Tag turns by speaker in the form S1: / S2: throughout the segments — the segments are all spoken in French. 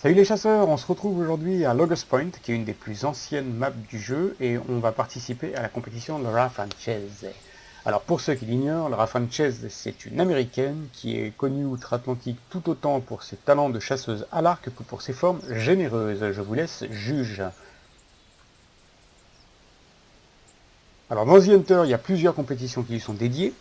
S1: Salut les chasseurs, on se retrouve aujourd'hui à Loggers Point, qui est une des plus anciennes maps du jeu, et on va participer à la compétition Laura Franchise. Alors pour ceux qui l'ignorent, Laura Franchise, c'est une américaine qui est connue outre-Atlantique tout autant pour ses talents de chasseuse à l'arc que pour ses formes généreuses. Je vous laisse juge. Alors dans The Hunter, il y a plusieurs compétitions qui lui sont dédiées,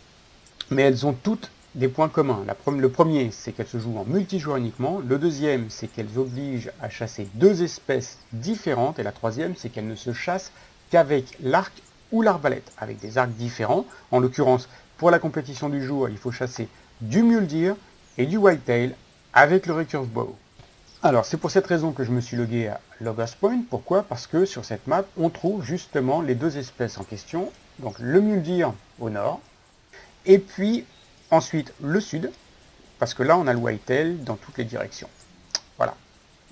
S1: mais elles ont toutes des points communs. Le premier, c'est qu'elles se jouent en multijoueur uniquement. Le deuxième, c'est qu'elles obligent à chasser deux espèces différentes. Et la troisième, c'est qu'elles ne se chassent qu'avec l'arc ou l'arbalète, avec des arcs différents. En l'occurrence, pour la compétition du jour, il faut chasser du mule deer et du whitetail avec le recurve bow. Alors, c'est pour cette raison que je me suis logué à Loggers Point. Pourquoi? Parce que sur cette map, on trouve justement les deux espèces en question. Donc, le mule deer au nord, et puis ensuite le sud, parce que là on a le whitetail dans toutes les directions. Voilà.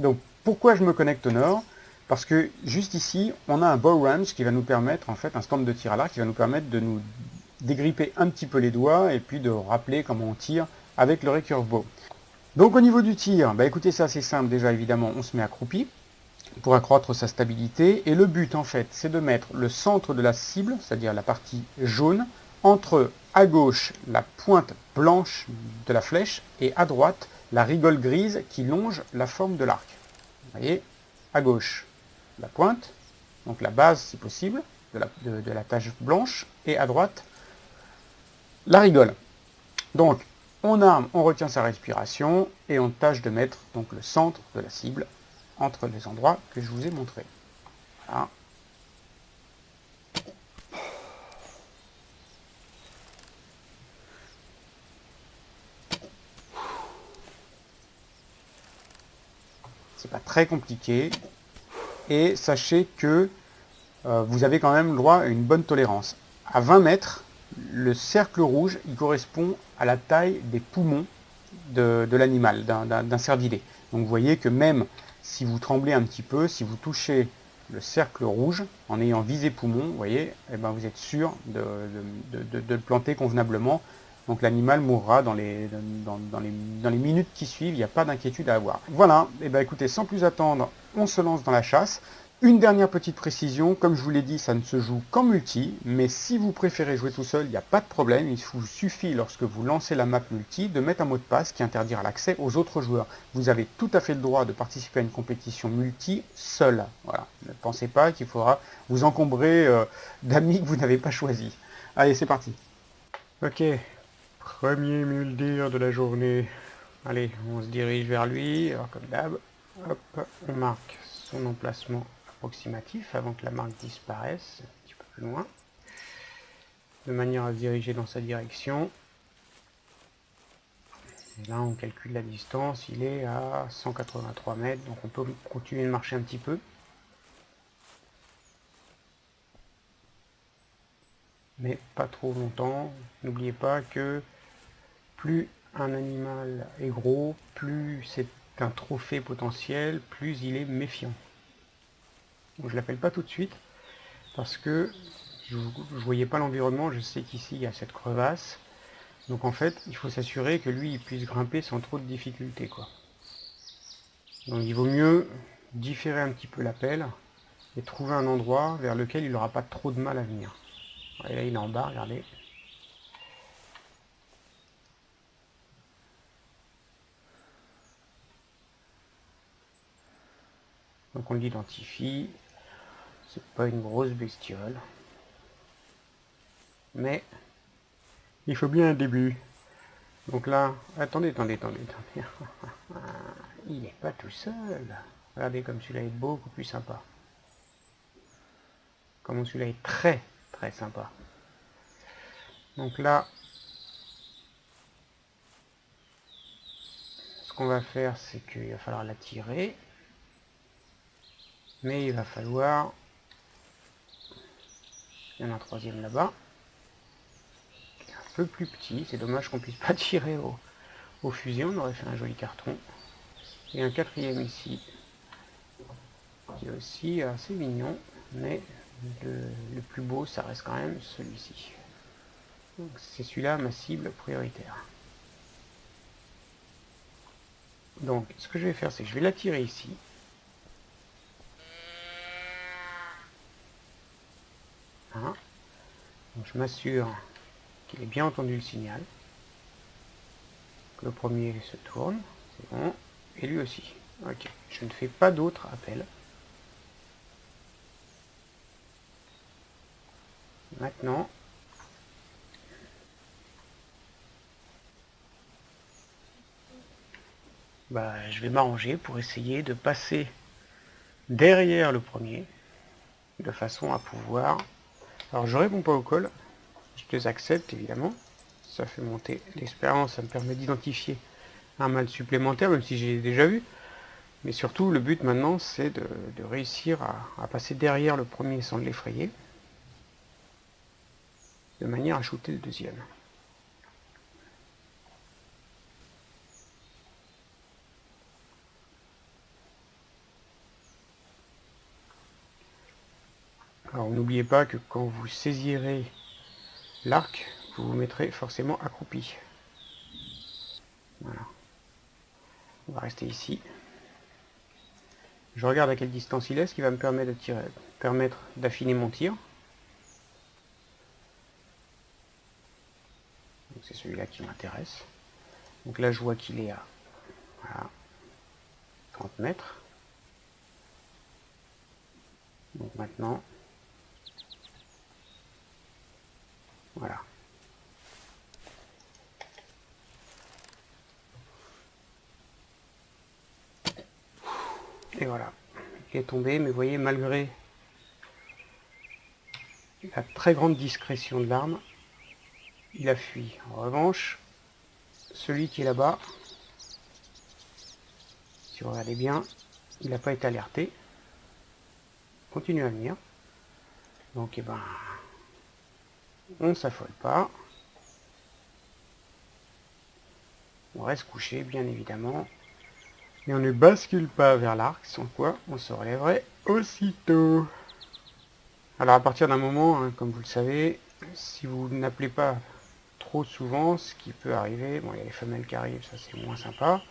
S1: Donc pourquoi je me connecte au nord? Parce que juste ici, on a un bow range qui va nous permettre, en fait, un stand de tir à l'arc qui va nous permettre de nous dégripper un petit peu les doigts et puis de rappeler comment on tire avec le recurve bow. Donc au niveau du tir, bah écoutez, c'est assez simple. Déjà évidemment, on se met accroupi pour accroître sa stabilité. Et le but, en fait, c'est de mettre le centre de la cible, c'est-à-dire la partie jaune, entre à gauche la pointe blanche de la flèche et à droite la rigole grise qui longe la forme de l'arc. Vous voyez, à gauche la pointe, donc la base si possible, de la tache blanche, et à droite la rigole. Donc on arme, on retient sa respiration et on tâche de mettre donc le centre de la cible entre les endroits que je vous ai montrés. Voilà. C'est pas très compliqué. Et sachez que vous avez quand même le droit à une bonne tolérance. À 20 mètres, le cercle rouge, il correspond à la taille des poumons de l'animal, d'un cervidé. Donc vous voyez que même si vous tremblez un petit peu, si vous touchez le cercle rouge en ayant visé poumon, vous voyez, eh ben vous êtes sûr de le planter convenablement. Donc l'animal mourra dans les minutes qui suivent, il n'y a pas d'inquiétude à avoir. Voilà, et ben écoutez, sans plus attendre, on se lance dans la chasse. Une dernière petite précision, comme je vous l'ai dit, ça ne se joue qu'en multi, mais si vous préférez jouer tout seul, il n'y a pas de problème, il vous suffit lorsque vous lancez la map multi de mettre un mot de passe qui interdira l'accès aux autres joueurs. Vous avez tout à fait le droit de participer à une compétition multi seul. Voilà. Ne pensez pas qu'il faudra vous encombrer d'amis que vous n'avez pas choisis. Allez, c'est parti. Ok, premier mule deer de la journée. Allez, on se dirige vers lui, alors comme d'hab, hop, on marque son emplacement approximatif avant que la marque disparaisse, un petit peu plus loin, de manière à se diriger dans sa direction. Et là, on calcule la distance, il est à 183 mètres, donc on peut continuer de marcher un petit peu. Mais pas trop longtemps. N'oubliez pas que plus un animal est gros, plus c'est un trophée potentiel, plus il est méfiant. Donc, je ne l'appelle pas tout de suite, parce que je ne voyais pas l'environnement, je sais qu'ici il y a cette crevasse. Donc en fait, il faut s'assurer que lui il puisse grimper sans trop de difficultés, quoi. Donc il vaut mieux différer un petit peu l'appel et trouver un endroit vers lequel il n'aura pas trop de mal à venir. Et là il est en bas, regardez. Donc on l'identifie. C'est pas une grosse bestiole. Mais il faut bien un début. Donc là, attendez. Il n'est pas tout seul. Regardez comme celui-là est beaucoup plus sympa. Comme celui-là est très très sympa. Donc là, ce qu'on va faire, c'est qu'il va falloir la tirer. Mais il va falloir... Il y en a un troisième là-bas. Un peu plus petit. C'est dommage qu'on puisse pas tirer au fusil. On aurait fait un joli carton. Et un quatrième ici. Qui est aussi assez mignon. Mais le plus beau, ça reste quand même celui-ci. Donc c'est celui-là ma cible prioritaire. Donc, ce que je vais faire, c'est que je vais l'attirer ici. Hein. Donc, je m'assure qu'il ait bien entendu le signal. Que le premier se tourne. C'est bon. Et lui aussi. Ok. Je ne fais pas d'autres appels. Maintenant, je vais m'arranger pour essayer de passer derrière le premier, de façon à pouvoir... Alors je réponds pas au call, je les accepte évidemment, ça fait monter l'expérience, ça me permet d'identifier un mal supplémentaire, même si j'ai déjà vu, mais surtout le but maintenant c'est de réussir à passer derrière le premier sans l'effrayer, de manière à shooter le deuxième. Alors n'oubliez pas que quand vous saisirez l'arc, vous vous mettrez forcément accroupi. Voilà. On va rester ici. Je regarde à quelle distance il est, ce qui va me permettre d'affiner mon tir. C'est celui-là qui m'intéresse. Donc là, je vois qu'il est à voilà, 30 mètres. Donc maintenant, voilà. Et voilà. Il est tombé, mais vous voyez, malgré la très grande discrétion de l'arme, il a fui. En revanche, celui qui est là-bas, si vous regardez bien, il n'a pas été alerté. Il continue à venir. Donc, on ne s'affole pas. On reste couché, bien évidemment. Et on ne bascule pas vers l'arc, sans quoi on se relèverait aussitôt. Alors à partir d'un moment, hein, comme vous le savez, si vous n'appelez pas trop souvent, ce qui peut arriver, bon il y a les femelles qui arrivent, ça c'est moins sympa,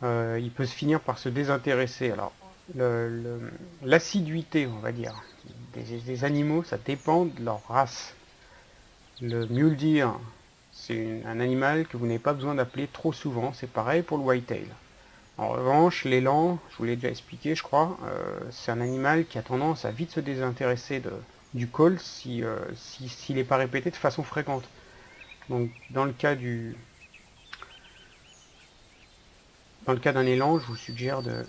S1: il peut se finir par se désintéresser. Alors l'assiduité, on va dire, des animaux, ça dépend de leur race. Le mule deer, c'est un animal que vous n'avez pas besoin d'appeler trop souvent, c'est pareil pour le whitetail. En revanche, l'élan, je vous l'ai déjà expliqué, je crois, c'est un animal qui a tendance à vite se désintéresser du call s'il n'est pas répété de façon fréquente. Donc, dans le cas d'un élan, je vous suggère de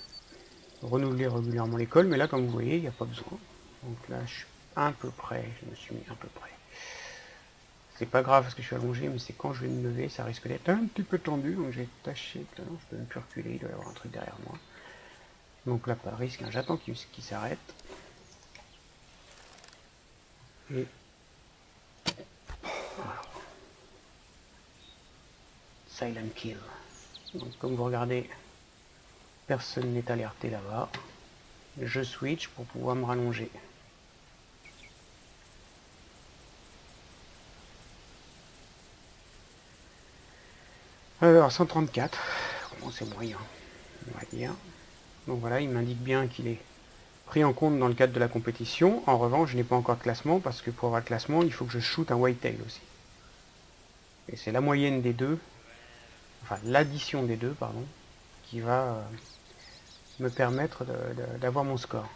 S1: renouveler régulièrement les calls, mais là, comme vous voyez, il n'y a pas besoin. Donc là, je suis un peu près, je me suis mis un peu près. C'est pas grave parce que je suis allongé, mais c'est quand je vais me lever, ça risque d'être un petit peu tendu, donc j'ai tâché, je peux même plus reculer, il doit y avoir un truc derrière moi. Donc là, pas de risque, hein, j'attends qu'il s'arrête. Et voilà. Silent kill. Donc comme vous regardez, personne n'est alerté là-bas. Je switch pour pouvoir me rallonger. Alors 134, bon, c'est moyen, on va dire. Donc voilà, il m'indique bien qu'il est pris en compte dans le cadre de la compétition. En revanche, je n'ai pas encore de classement parce que pour avoir le classement, il faut que je shoote un whitetail aussi. Et c'est la moyenne des deux, enfin l'addition des deux, pardon, qui va me permettre d'avoir mon score.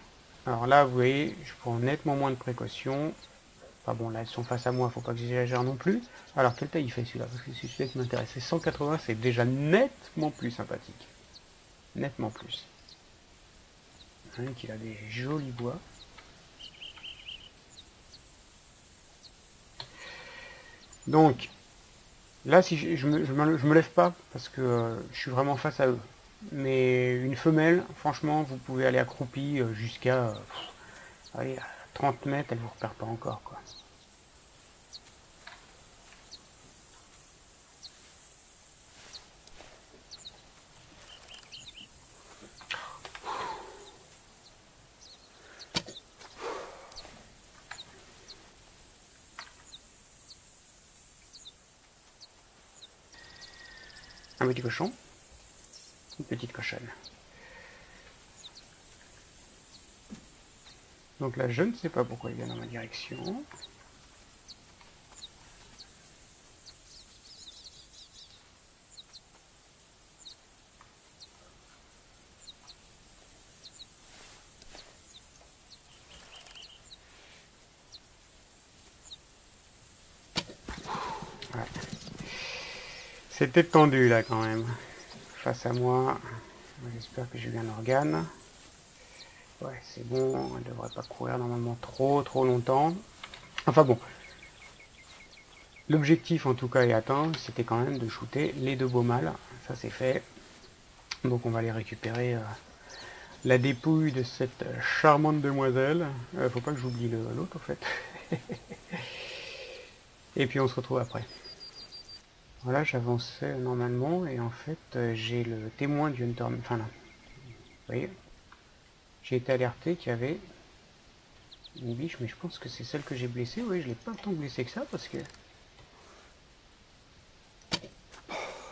S1: Alors là, vous voyez, je prends nettement moins de précautions. Enfin bon, là, elles sont face à moi, faut pas que j'exagère non plus. Alors, quelle taille il fait celui-là? Parce que c'est celui-là qui m'intéresse. C'est 180, c'est déjà nettement plus sympathique. Nettement plus. Qu'il a des jolis bois. Donc, là, si je me lève pas, parce que je suis vraiment face à eux. Mais une femelle, franchement, vous pouvez aller accroupi jusqu'à 30 mètres, elle vous repère pas encore, quoi. Un petit cochon. Une petite cochonne. Donc là, je ne sais pas pourquoi il vient dans ma direction. Ouais. C'était tendu là quand même. Face à moi, j'espère que j'ai eu un organe. Ouais, c'est bon, elle devrait pas courir normalement trop longtemps. Enfin bon, l'objectif en tout cas est atteint, c'était quand même de shooter les deux beaux mâles. Ça c'est fait. Donc on va aller récupérer la dépouille de cette charmante demoiselle. Faut pas que j'oublie l'autre en fait. Et puis on se retrouve après. Voilà, j'avançais normalement et en fait j'ai le témoin du Hunter. Enfin là, vous voyez, j'ai été alerté qu'il y avait une biche, mais je pense que c'est celle que j'ai blessée. Oui, je l'ai pas tant blessée que ça parce que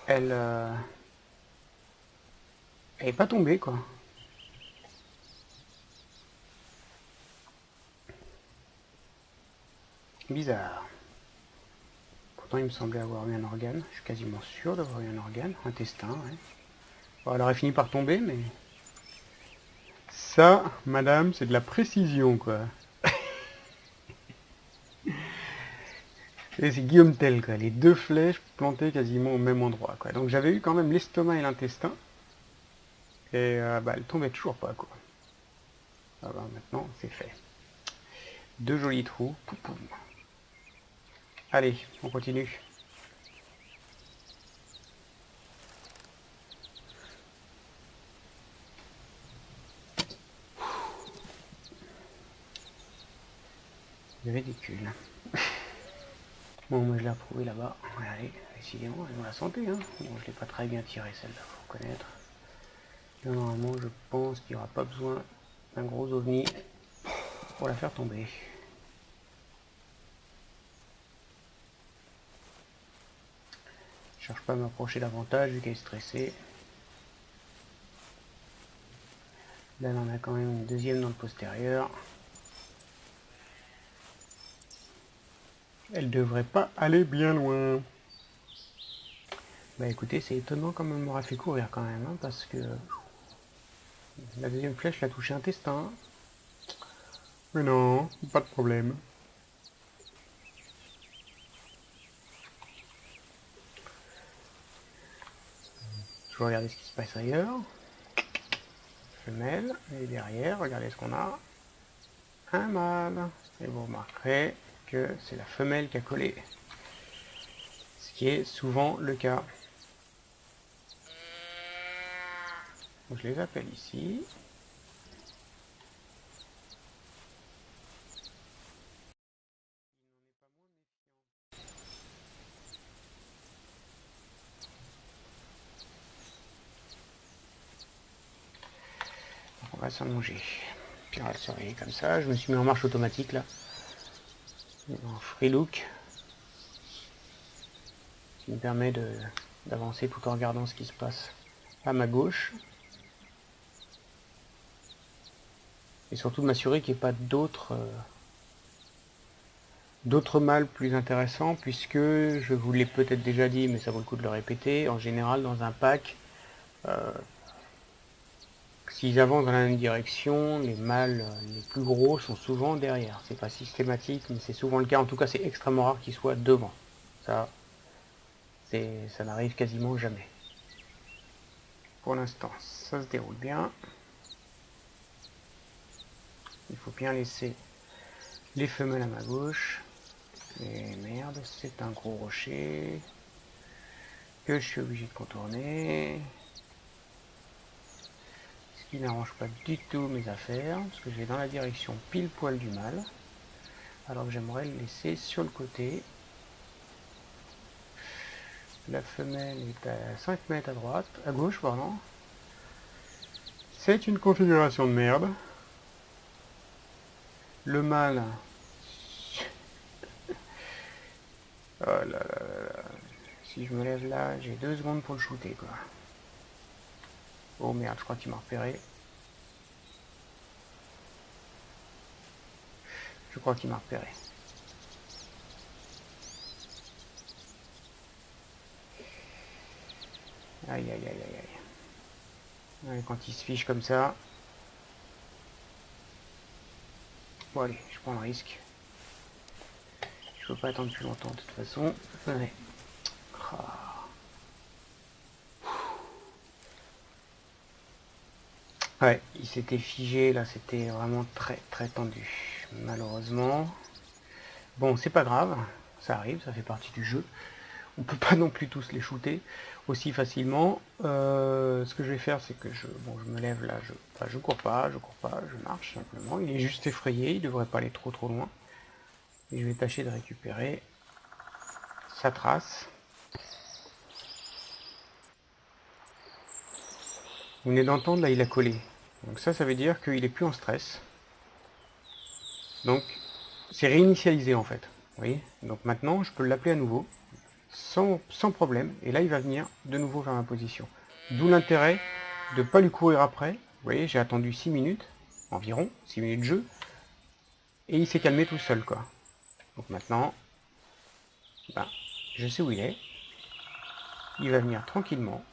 S1: elle est pas tombée quoi. Bizarre. Pourtant il me semblait avoir eu un organe. Je suis quasiment sûr d'avoir eu un organe, un intestin. Ouais. Bon, elle aurait fini par tomber, mais ça, madame, c'est de la précision quoi. Et c'est Guillaume Tell, quoi. Les deux flèches plantées quasiment au même endroit, quoi. Donc j'avais eu quand même l'estomac et l'intestin. Et bah, elle tombait toujours pas, quoi. Ah bah, maintenant, c'est fait. Deux jolis trous. Poum, poum. Allez, on continue. Ridicule. Bon, moi je l'ai retrouvée là-bas. Allez, décidément, elle m'a la santé, hein. Bon, je l'ai pas très bien tirée celle-là, faut reconnaître. Là, normalement, je pense qu'il n'y aura pas besoin d'un gros ovni pour la faire tomber. Je cherche pas à m'approcher davantage vu qu'elle est stressée. Là, on a quand même une deuxième dans le postérieur. Elle devrait pas aller bien loin. Bah écoutez, c'est étonnant comme elle m'aura fait courir quand même, hein, parce que la deuxième flèche l'a touché intestin. Mais non, pas de problème. Je vais regarder ce qui se passe ailleurs. Femelle, et derrière, regardez ce qu'on a. Un mâle. Et vous remarquerez que c'est la femelle qui a collé. Ce qui est souvent le cas. Donc je les appelle ici. On va s'allonger. Puis on va le surveiller comme ça. Je me suis mis en marche automatique là. En free look. Qui me permet d'avancer tout en regardant ce qui se passe à ma gauche. Et surtout de m'assurer qu'il n'y ait pas d'autres mâles plus intéressants, puisque je vous l'ai peut-être déjà dit, mais ça vaut le coup de le répéter, en général dans un pack, s'ils avancent dans la même direction, les mâles les plus gros sont souvent derrière. C'est pas systématique, mais c'est souvent le cas. En tout cas, c'est extrêmement rare qu'ils soient devant. Ça n'arrive quasiment jamais. Pour l'instant, ça se déroule bien. Il faut bien laisser les femelles à ma gauche. Et merde, c'est un gros rocher que je suis obligé de contourner. Ce qui n'arrange pas du tout mes affaires, parce que je vais dans la direction pile poil du mâle, alors que j'aimerais le laisser sur le côté. La femelle est à 5 mètres à droite, à gauche, pardon. C'est une configuration de merde. Le mâle... Oh là là là là. Si je me lève là, j'ai 2 secondes pour le shooter, quoi. Oh merde, je crois qu'il m'a repéré. Je crois qu'il m'a repéré. Aïe aïe aïe aïe aïe. Ouais, quand il se fiche comme ça. Bon allez, je prends le risque. Je peux pas attendre plus longtemps de toute façon. Ouais. Ouais, il s'était figé, là c'était vraiment très très tendu. Malheureusement. Bon, c'est pas grave, ça arrive, ça fait partie du jeu. On peut pas non plus tous les shooter aussi facilement. Ce que je vais faire, c'est que je me lève là, je cours pas, je marche simplement. Il est juste effrayé, il devrait pas aller trop loin. Et je vais tâcher de récupérer sa trace. Vous venez d'entendre, là il a collé. Donc ça veut dire qu'il est plus en stress. Donc c'est réinitialisé en fait. Vous voyez. Donc maintenant je peux l'appeler à nouveau. Sans problème. Et là il va venir de nouveau vers ma position. D'où l'intérêt de ne pas lui courir après. Vous voyez, j'ai attendu 6 minutes, environ, 6 minutes de jeu. Et il s'est calmé tout seul quoi. Donc maintenant, ben, je sais où il est. Il va venir tranquillement.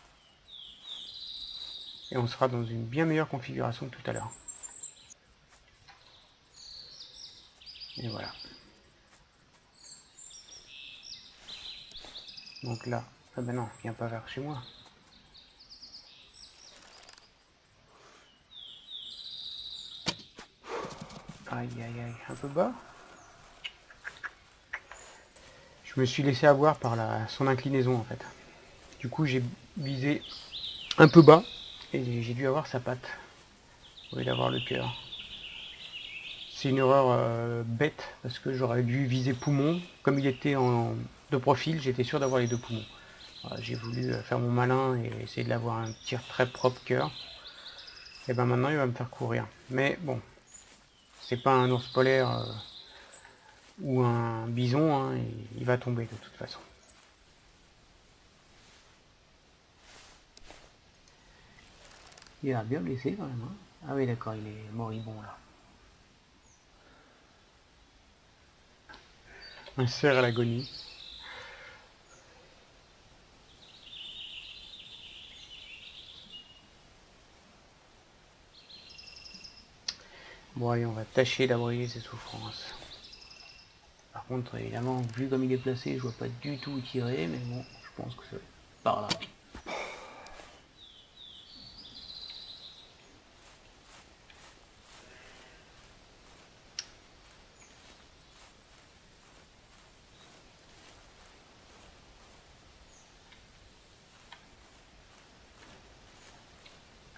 S1: Et on sera dans une bien meilleure configuration que tout à l'heure. Et voilà. Donc là, ah ben non, viens pas vers chez moi. Aïe aïe aïe, un peu bas. Je me suis laissé avoir par son inclinaison en fait. Du coup j'ai visé un peu bas et j'ai dû avoir sa patte au lieu d'avoir le cœur. C'est une erreur bête parce que j'aurais dû viser poumon. Comme il était de profil, j'étais sûr d'avoir les deux poumons. J'ai voulu faire mon malin et essayer de l'avoir un tir très propre cœur. Et ben maintenant il va me faire courir. Mais bon, c'est pas un ours polaire ou un bison, hein, il va tomber de toute façon. Il a bien blessé quand même. Hein. Ah oui d'accord, il est moribond là. Un cerf à l'agonie. Bon allez, on va tâcher d'abréger ses souffrances. Par contre, évidemment, vu comme il est placé, je vois pas du tout où tirer, mais bon, je pense que c'est par là.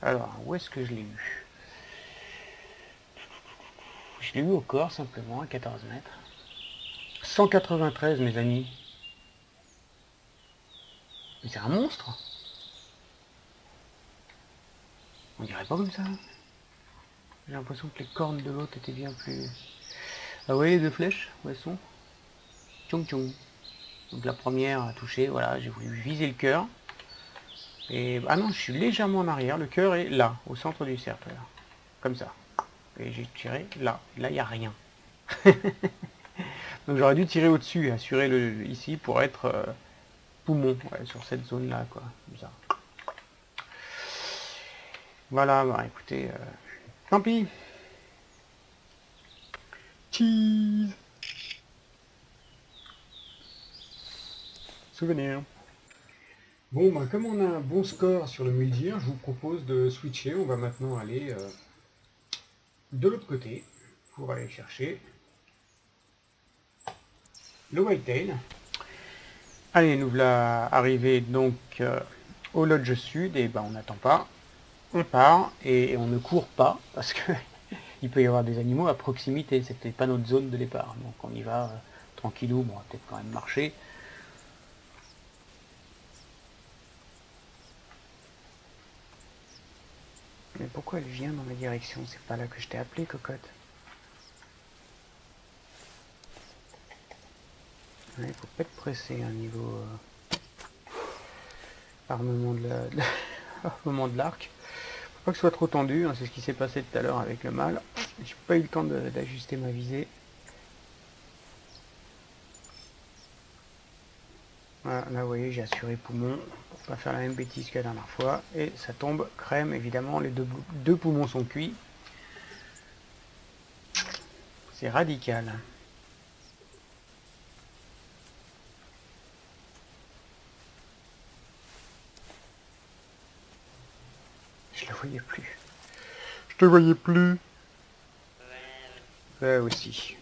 S1: Alors, où est-ce que je l'ai eu? Je l'ai eu au corps, simplement, à 14 mètres. 193, mes amis. Mais c'est un monstre. On dirait pas comme ça. J'ai l'impression que les cornes de l'autre étaient bien plus... Ah, vous voyez les deux flèches? Où elles sont? Tchong tchong. Donc la première a touché, voilà, j'ai voulu viser le cœur. Et ah non, je suis légèrement en arrière, le cœur est là, au centre du cercle, là. Comme ça. Et j'ai tiré là, là il n'y a rien. Donc j'aurais dû tirer au-dessus, assurer ici pour être poumon, ouais, sur cette zone là quoi. Comme ça. Voilà, bah écoutez, tant pis. Cheese. Souvenir. Bon, bah, comme on a un bon score sur le muldir, je vous propose de switcher. On va maintenant aller de l'autre côté pour aller chercher le whitetail. Allez, nous voilà arrivés donc au lodge sud et ben on n'attend pas, on part et on ne court pas parce que il peut y avoir des animaux à proximité, c'était pas notre zone de départ, donc on y va tranquillou, bon on va peut-être quand même marcher. Mais pourquoi elle vient dans ma direction? C'est pas là que je t'ai appelé, cocotte. Il faut pas être pressé à un niveau armement de l'arc. Pas que ce soit trop tendu, hein, c'est ce qui s'est passé tout à l'heure avec le mâle. J'ai pas eu le temps d'ajuster ma visée. Voilà, là vous voyez, j'ai assuré poumon pour pas faire la même bêtise que la dernière fois. Et ça tombe crème, évidemment, les deux poumons sont cuits. C'est radical. Je la voyais plus. Je te voyais plus. Ça aussi.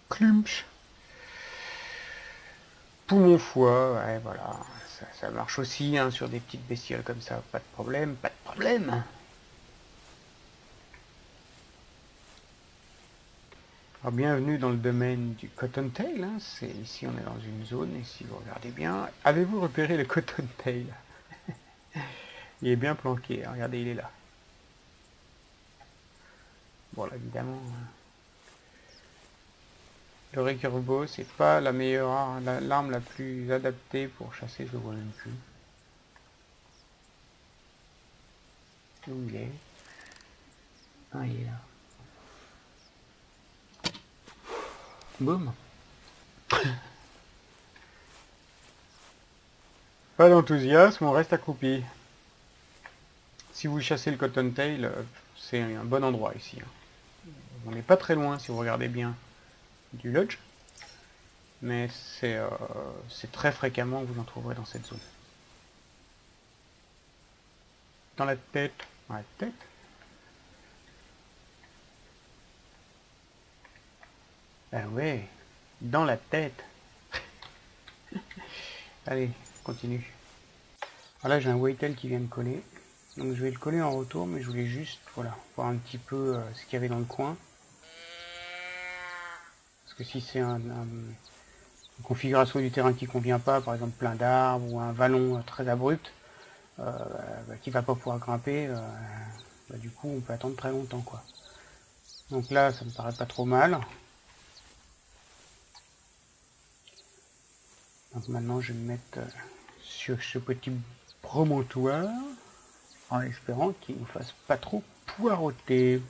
S1: Clumch. Poumon foie, ouais, voilà. Ça marche aussi hein, sur des petites bestioles comme ça. Pas de problème, pas de problème. Alors, bienvenue dans le domaine du cottontail. Hein. Ici, on est dans une zone, et si vous regardez bien, avez-vous repéré le cottontail? Il est bien planqué, hein. Regardez, il est là. Bon, là, évidemment, le récurvo, c'est pas la meilleure l'arme la plus adaptée pour chasser, je le vois même plus. Où il est? Ah, il est là. Boum. Pas d'enthousiasme, on reste accroupi. Si vous chassez le cottontail, c'est un bon endroit ici. On n'est pas très loin si vous regardez bien du lodge, mais c'est très fréquemment que vous en trouverez dans cette zone. Dans la tête. Dans la tête. Ben ouais, dans la tête. Allez, continue. Alors là, j'ai un whitetail qui vient de coller. Donc je vais le coller en retour, mais je voulais juste voilà, voir un petit peu ce qu'il y avait dans le coin. Parce que si c'est une configuration du terrain qui ne convient pas, par exemple plein d'arbres ou un vallon très abrupt, qui ne va pas pouvoir grimper, du coup on peut attendre très longtemps quoi. Donc là ça me paraît pas trop mal. Donc maintenant je vais me mettre sur ce petit promontoire en espérant qu'il ne fasse pas trop poireauter.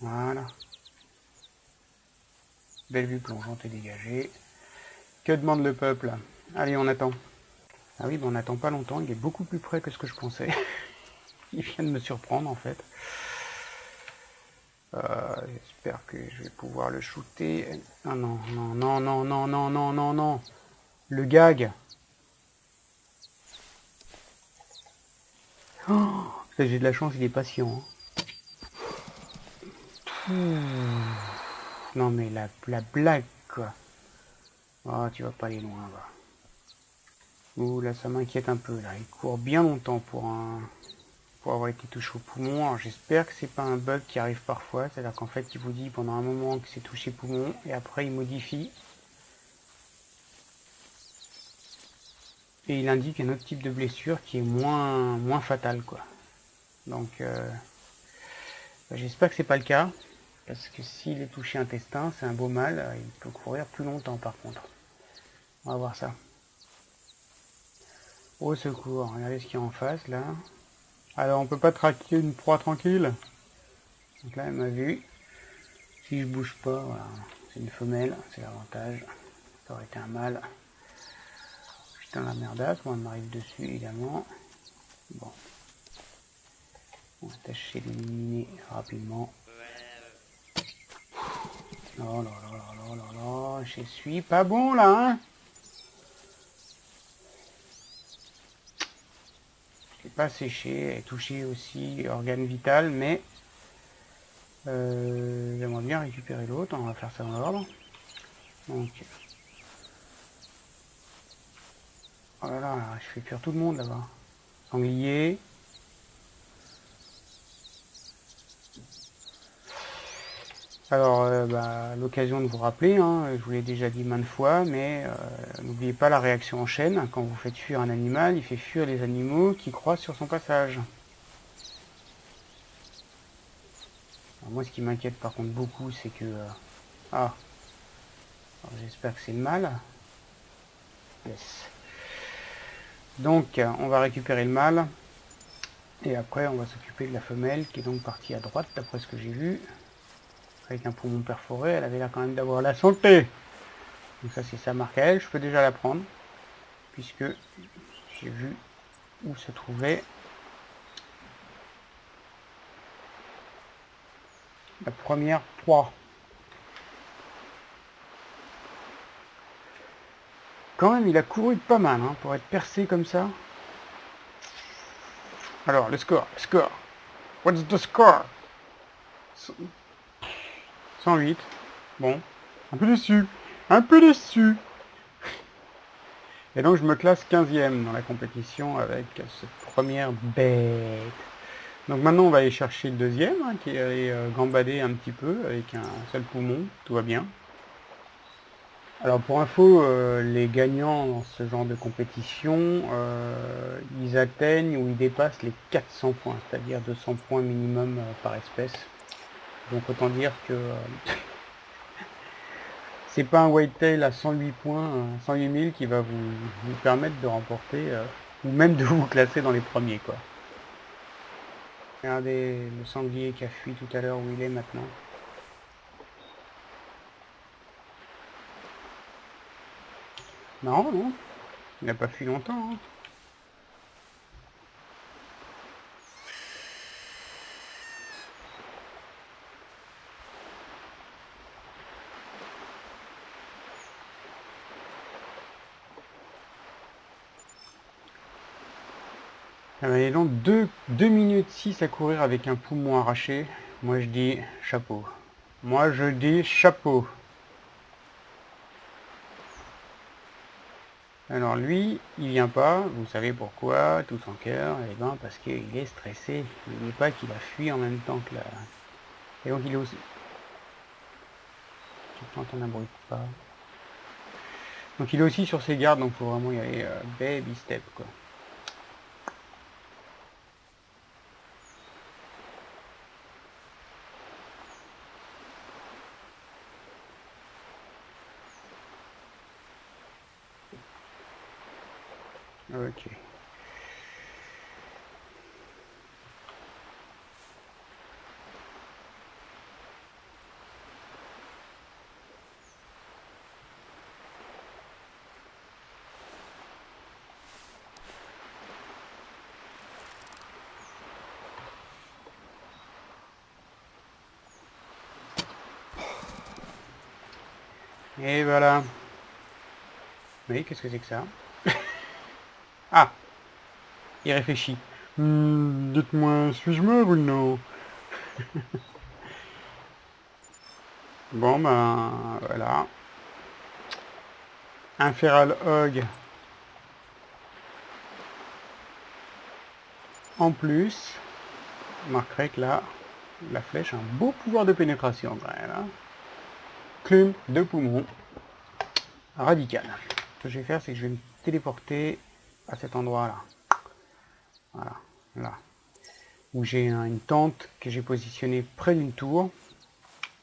S1: Voilà. Belle vue plongeante et dégagée. Que demande le peuple? Allez, on attend. Ah oui, ben on n'attend pas longtemps, il est beaucoup plus près que ce que je pensais. Il vient de me surprendre en fait. J'espère que je vais pouvoir le shooter. Ah non, non, non, non, non, non, non, non, non. Le gag. Oh, j'ai de la chance, il est patient. Non mais la blague quoi. Oh, tu vas pas aller loin va. Ouh là ça m'inquiète un peu là. Il court bien longtemps pour avoir été touché au poumon. Alors j'espère que c'est pas un bug qui arrive parfois. C'est-à-dire qu'en fait il vous dit pendant un moment que c'est touché poumon et après il modifie. Et il indique un autre type de blessure qui est moins fatale quoi. Donc j'espère que c'est pas le cas. Parce que s'il est touché intestin, c'est un beau mal. Il peut courir plus longtemps par contre. On va voir ça. Au secours, regardez ce qu'il y a en face là. Alors on peut pas traquer une proie tranquille. Donc là elle m'a vu. Si je bouge pas, voilà. C'est une femelle, c'est l'avantage. Ça aurait été un mâle. Putain la merdasse, moi elle m'arrive dessus évidemment. Bon. On va tâcher d'éliminer rapidement. Oh là là là là là là, je suis pas bon là hein. Je l'ai pas séché, elle est touchée aussi organe vital, mais j'aimerais bien récupérer l'autre, on va faire ça dans l'ordre. Donc, oh là là, je fais cuire tout le monde là-bas. Sanglier. Alors, l'occasion de vous rappeler, hein, je vous l'ai déjà dit maintes fois, mais n'oubliez pas la réaction en chaîne. Quand vous faites fuir un animal, il fait fuir les animaux qui croisent sur son passage. Alors moi, ce qui m'inquiète par contre beaucoup, c'est que... j'espère que c'est le mâle. Yes. Donc, on va récupérer le mâle. Et après, on va s'occuper de la femelle, qui est donc partie à droite, d'après ce que j'ai vu. Avec un poumon perforé, elle avait l'air quand même d'avoir la santé. Donc ça, c'est sa marque à elle. Je peux déjà la prendre, puisque j'ai vu où se trouvait la première proie. Quand même, il a couru pas mal, hein, pour être percé comme ça. Alors, le score. What's the score? 108. Bon. Un peu déçu. Et donc, je me classe 15e dans la compétition avec cette première bête. Donc maintenant, on va aller chercher le deuxième, hein, qui est allé gambader un petit peu avec un seul poumon. Tout va bien. Alors pour info, les gagnants dans ce genre de compétition, ils atteignent ou ils dépassent les 400 points, c'est-à-dire 200 points minimum par espèce. Donc autant dire que c'est pas un whitetail à 108 points, 108 000 qui va vous permettre de remporter, ou même de vous classer dans les premiers, quoi. Regardez le sanglier qui a fui tout à l'heure, où il est maintenant. Non, non, il n'a pas fui longtemps, hein. Et donc 2 minutes 6 à courir avec un poumon arraché. Moi je dis chapeau. Alors lui, il vient pas, vous savez pourquoi, tout en cœur, et ben parce qu'il est stressé. N'oubliez pas qu'il a fui en même temps que la... Et donc il est aussi... Tu entends un bruit de pas. Donc il est aussi sur ses gardes, donc il faut vraiment y aller baby step, quoi. Ok. Et voilà. Oui, qu'est-ce que c'est que ça? Ah, il réfléchit. Dites-moi, suis-je mort ou non? Bon, ben, voilà. Un feral hog en plus. Vous remarquerez que là, la flèche a un beau pouvoir de pénétration quand même, hein. Clume de poumon. Radical. Ce que je vais faire, c'est que je vais me téléporter à cet endroit-là. Voilà, là. Où j'ai une tente que j'ai positionnée près d'une tour.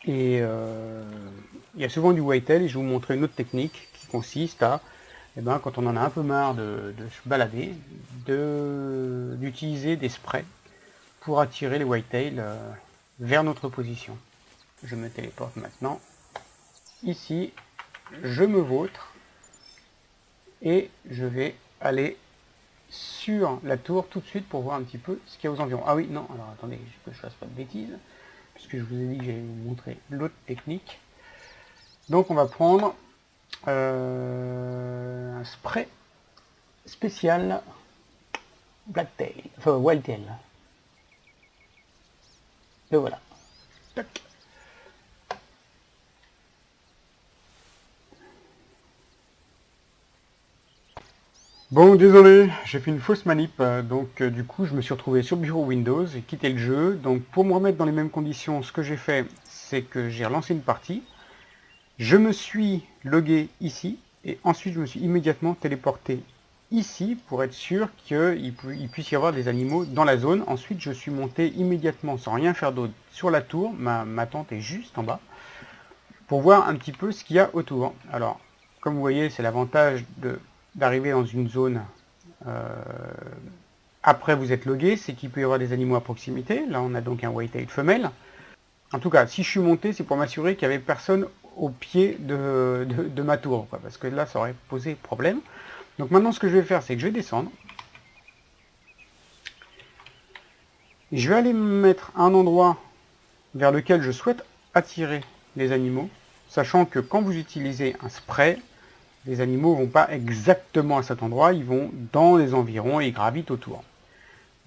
S1: Et il y a souvent du whitetail, et je vais vous montrer une autre technique qui consiste à, quand on en a un peu marre de se balader, d'utiliser des sprays pour attirer les whitetails vers notre position. Je me téléporte maintenant ici, je me vautre et je vais aller sur la tour tout de suite pour voir un petit peu ce qu'il y a aux environs. Ah oui, non, alors attendez, que je fasse pas de bêtises, puisque je vous ai dit que j'allais vous montrer l'autre technique. Donc on va prendre un spray spécial blacktail, enfin wildtail. Le voilà. Tac. Bon, désolé, j'ai fait une fausse manip, donc du coup je me suis retrouvé sur Bureau Windows, et quitté le jeu. Donc pour me remettre dans les mêmes conditions, ce que j'ai fait, c'est que j'ai relancé une partie, je me suis logué ici, et ensuite je me suis immédiatement téléporté ici pour être sûr qu'il puisse y avoir des animaux dans la zone. Ensuite je suis monté immédiatement sans rien faire d'autre sur la tour, ma tente est juste en bas, pour voir un petit peu ce qu'il y a autour. Alors, comme vous voyez, c'est l'avantage d'arriver dans une zone après vous êtes logué, c'est qu'il peut y avoir des animaux à proximité. Là, on a donc un whitetail femelle. En tout cas, si je suis monté, c'est pour m'assurer qu'il n'y avait personne au pied de ma tour, quoi, parce que là, ça aurait posé problème. Donc maintenant, ce que je vais faire, c'est que je vais descendre. Je vais aller me mettre à un endroit vers lequel je souhaite attirer les animaux, sachant que quand vous utilisez un spray, les animaux ne vont pas exactement à cet endroit, ils vont dans les environs et ils gravitent autour.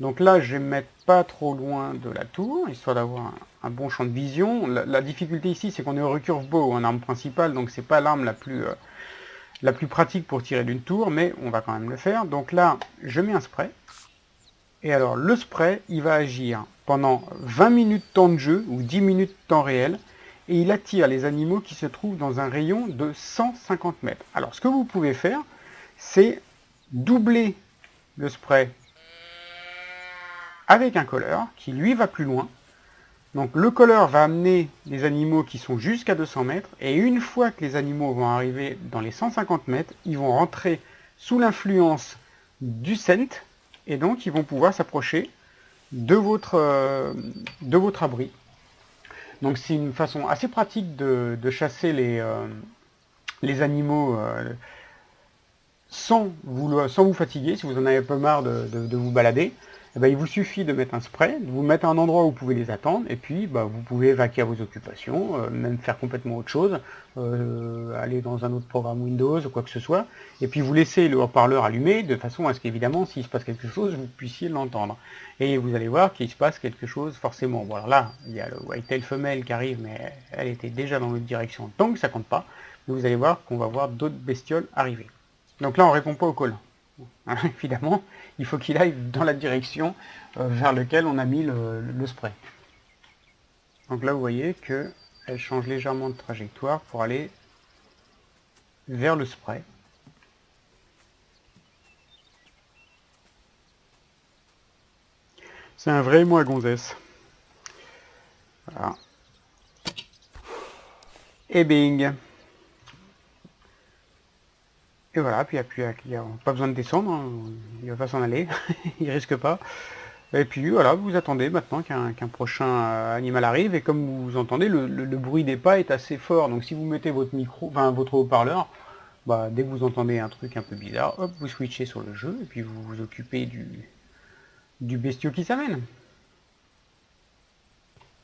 S1: Donc là, je vais me mettre pas trop loin de la tour, histoire d'avoir un bon champ de vision. La difficulté ici, c'est qu'on est au recurve bow, en arme principale, donc c'est pas l'arme la plus pratique pour tirer d'une tour, mais on va quand même le faire. Donc là, je mets un spray. Et alors, le spray, il va agir pendant 20 minutes temps de jeu, ou 10 minutes temps réel, et il attire les animaux qui se trouvent dans un rayon de 150 mètres. Alors, ce que vous pouvez faire, c'est doubler le spray avec un colleur qui lui va plus loin. Donc le colleur va amener les animaux qui sont jusqu'à 200 mètres, et une fois que les animaux vont arriver dans les 150 mètres, ils vont rentrer sous l'influence du scent, et donc ils vont pouvoir s'approcher de votre abri. Donc c'est une façon assez pratique de chasser les animaux sans vous fatiguer. Si vous en avez pas marre de vous balader, eh ben, il vous suffit de mettre un spray, de vous mettre à un endroit où vous pouvez les attendre, et puis vous pouvez vaquer à vos occupations, même faire complètement autre chose, aller dans un autre programme Windows ou quoi que ce soit, et puis vous laissez le haut-parleur allumé, de façon à ce qu'évidemment, s'il se passe quelque chose, vous puissiez l'entendre. Et vous allez voir qu'il se passe quelque chose forcément. Bon alors là, il y a le whitetail femelle qui arrive, mais elle était déjà dans l'autre direction, donc ça compte pas. Mais vous allez voir qu'on va voir d'autres bestioles arriver. Donc là, on répond pas au call. Évidemment, il faut qu'il aille dans la direction vers laquelle on a mis le spray. Donc là, vous voyez qu'elle change légèrement de trajectoire pour aller vers le spray. C'est un vrai moi gonzesse. Voilà. Et bing. Et voilà, puis il n'y a pas besoin de descendre, hein, il va pas s'en aller, il risque pas. Et puis voilà, vous attendez maintenant qu'un prochain animal arrive, et comme vous entendez, le bruit des pas est assez fort, donc si vous mettez votre micro, enfin votre haut-parleur, dès que vous entendez un truc un peu bizarre, hop, vous switchez sur le jeu, et puis vous vous occupez du bestiau qui s'amène.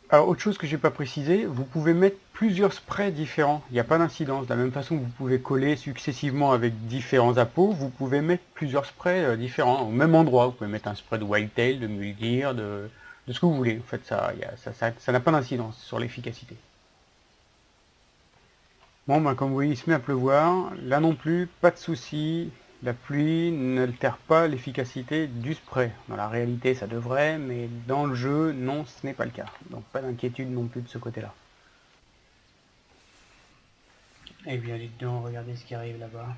S1: Alors, autre chose que j'ai pas précisé, vous pouvez mettre plusieurs sprays différents, il n'y a pas d'incidence. De la même façon que vous pouvez coller successivement avec différents appos, vous pouvez mettre plusieurs sprays différents, au même endroit. Vous pouvez mettre un spray de whitetail, de mule deer, de ce que vous voulez. En fait, ça n'a pas d'incidence sur l'efficacité. Bon, comme vous voyez, il se met à pleuvoir. Là non plus, pas de souci. La pluie n'altère pas l'efficacité du spray. Dans la réalité, ça devrait, mais dans le jeu, non, ce n'est pas le cas. Donc pas d'inquiétude non plus de ce côté-là. Eh bien, dites donc, regardez ce qui arrive là-bas.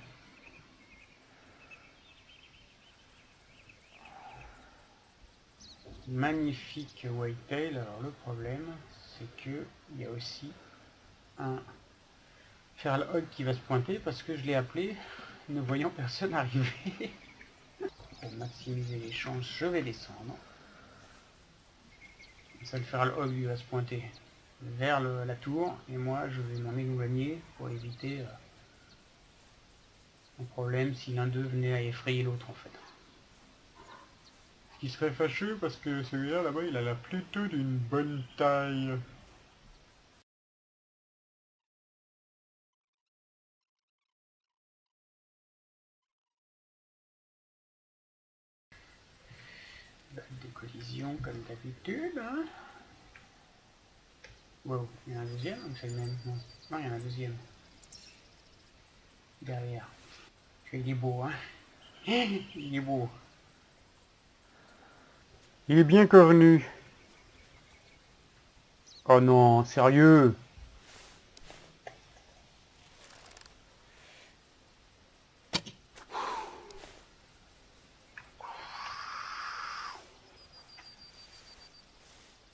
S1: Magnifique whitetail. Alors le problème, c'est que il y a aussi un Feral qui va se pointer parce que je l'ai appelé, ne voyant personne arriver. Pour maximiser les chances, je vais descendre. Ça, le Feral Hog lui va se pointer vers la tour, et moi je vais m'en éloigner pour éviter un problème si l'un d'eux venait à effrayer l'autre en fait. Ce qui serait fâcheux parce que celui-là là-bas il a l'air plutôt d'une bonne taille. Des collisions comme d'habitude. Hein. Wow, il y en a un deuxième, donc c'est le même. Non, il y en a un deuxième. Derrière. Il est beau, hein. Il est beau. Il est bien cornu. Oh non, sérieux?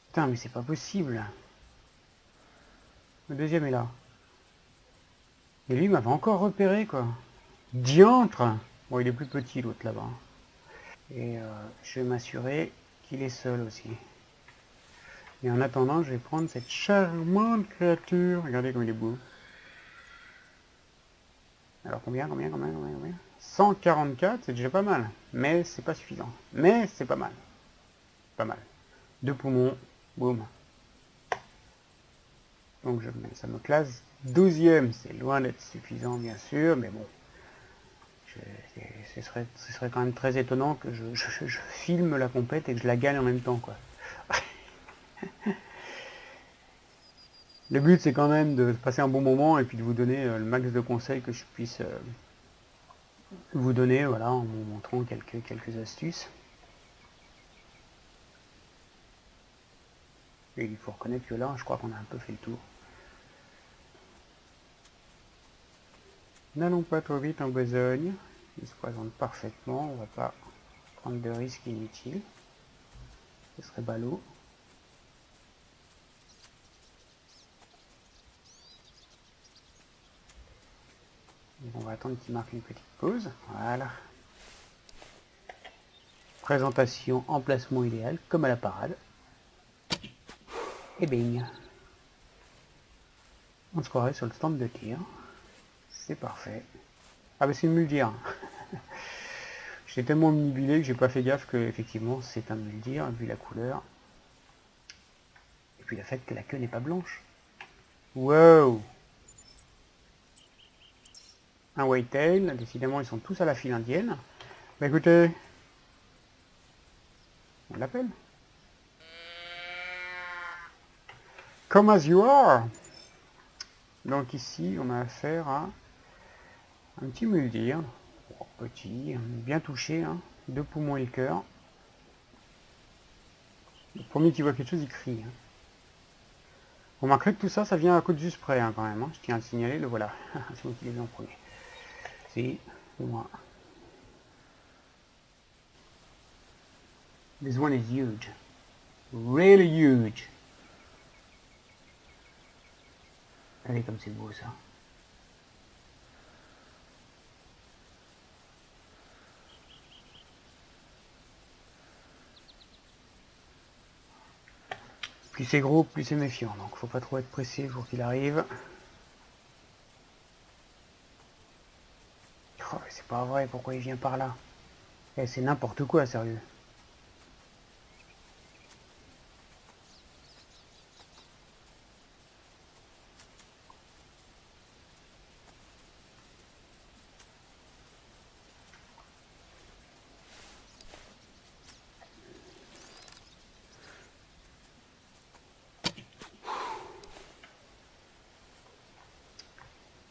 S1: Putain, mais c'est pas possible. Le deuxième est là. Et lui, il m'avait encore repéré, quoi. Diantre! Bon, il est plus petit, l'autre, là-bas. Et je vais m'assurer qu'il est seul aussi. Et en attendant, je vais prendre cette charmante créature. Regardez comme il est beau. Alors combien 144, c'est déjà pas mal. Mais c'est pas suffisant. Mais c'est pas mal. Pas mal. 2 poumons. Boum. Donc ça me classe 12e. C'est loin d'être suffisant, bien sûr. Mais bon. Ce serait quand même très étonnant que je filme la compète et que je la gagne en même temps, quoi. Le but, c'est quand même de passer un bon moment et puis de vous donner le max de conseils que je puisse vous donner, voilà, en vous montrant quelques astuces. Et il faut reconnaître que là, je crois qu'on a un peu fait le tour. N'allons pas trop vite en besogne. Il se présente parfaitement, on va pas prendre de risques inutiles. Ce serait ballot. Donc on va attendre qu'il marque une petite pause. Voilà. Présentation, emplacement idéal, comme à la parade. Et bing. On se croirait sur le stand de tir. C'est parfait. Ah bah c'est une muldir. J'étais tellement omnibulé que j'ai pas fait gaffe que effectivement c'est un muldir, vu la couleur. Et puis le fait que la queue n'est pas blanche. Wow! Un whitetail, décidément ils sont tous à la file indienne. Bah écoutez, on l'appelle. Come as you are! Donc ici on a affaire à un petit muldir. Oh, petit, bien touché, hein. 2 poumons et le cœur. Le premier qui voit quelque chose il crie. Hein. Vous remarquerez que tout ça, ça vient à cause juste près hein, quand même. Hein. Je tiens à le signaler, le voilà. C'est moi qui l'ai vu en premier. C'est moi. This one is huge. Really huge. Regardez comme c'est beau ça. Plus c'est gros, plus c'est méfiant. Donc faut pas trop être pressé pour qu'il arrive. Oh, c'est pas vrai, pourquoi il vient par là? Eh, c'est n'importe quoi, sérieux.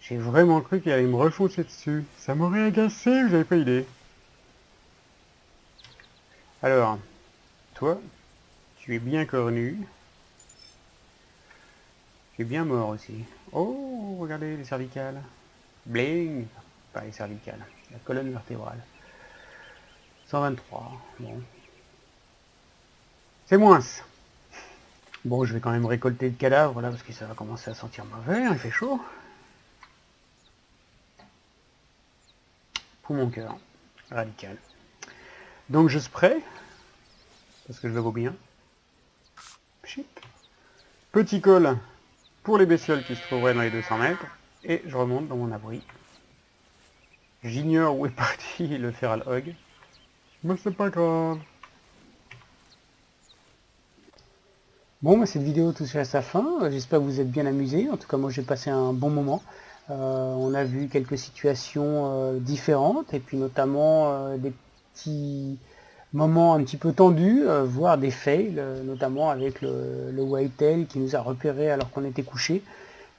S1: J'ai vraiment cru qu'il allait me refoncer dessus. Ça m'aurait agacé, vous avez pas idée. Alors, toi, tu es bien cornu. Tu es bien mort aussi. Oh, regardez les cervicales. Bling. Pas les cervicales, la colonne vertébrale. 123, bon. C'est moins. Bon, je vais quand même récolter le cadavre là parce que ça va commencer à sentir mauvais, hein, il fait chaud. Pour mon cœur, radical. Donc je spray, parce que je le vaux bien. Pchit. Petit col pour les bestioles qui se trouveraient dans les 200 mètres. Et je remonte dans mon abri. J'ignore où est parti le feral hog. Mais c'est pas grave. Bon, bah, cette vidéo touche à sa fin. J'espère que vous êtes bien amusés. En tout cas, moi, j'ai passé un bon moment. On a vu quelques situations différentes et puis notamment des petits moments un petit peu tendus, voire des fails, notamment avec le whitetail qui nous a repéré alors qu'on était couché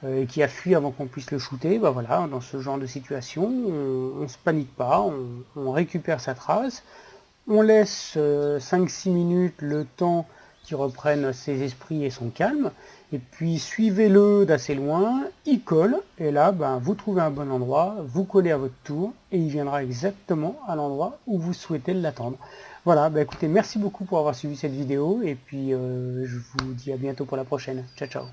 S1: et qui a fui avant qu'on puisse le shooter. Bah voilà, dans ce genre de situation, on ne se panique pas, on récupère sa trace, on laisse 5-6 minutes le temps qui reprenne ses esprits et son calme, et puis suivez-le d'assez loin, il colle, et là ben, vous trouvez un bon endroit, vous collez à votre tour, et il viendra exactement à l'endroit où vous souhaitez l'attendre. Voilà, ben, écoutez, merci beaucoup pour avoir suivi cette vidéo, et puis je vous dis à bientôt pour la prochaine. Ciao, ciao.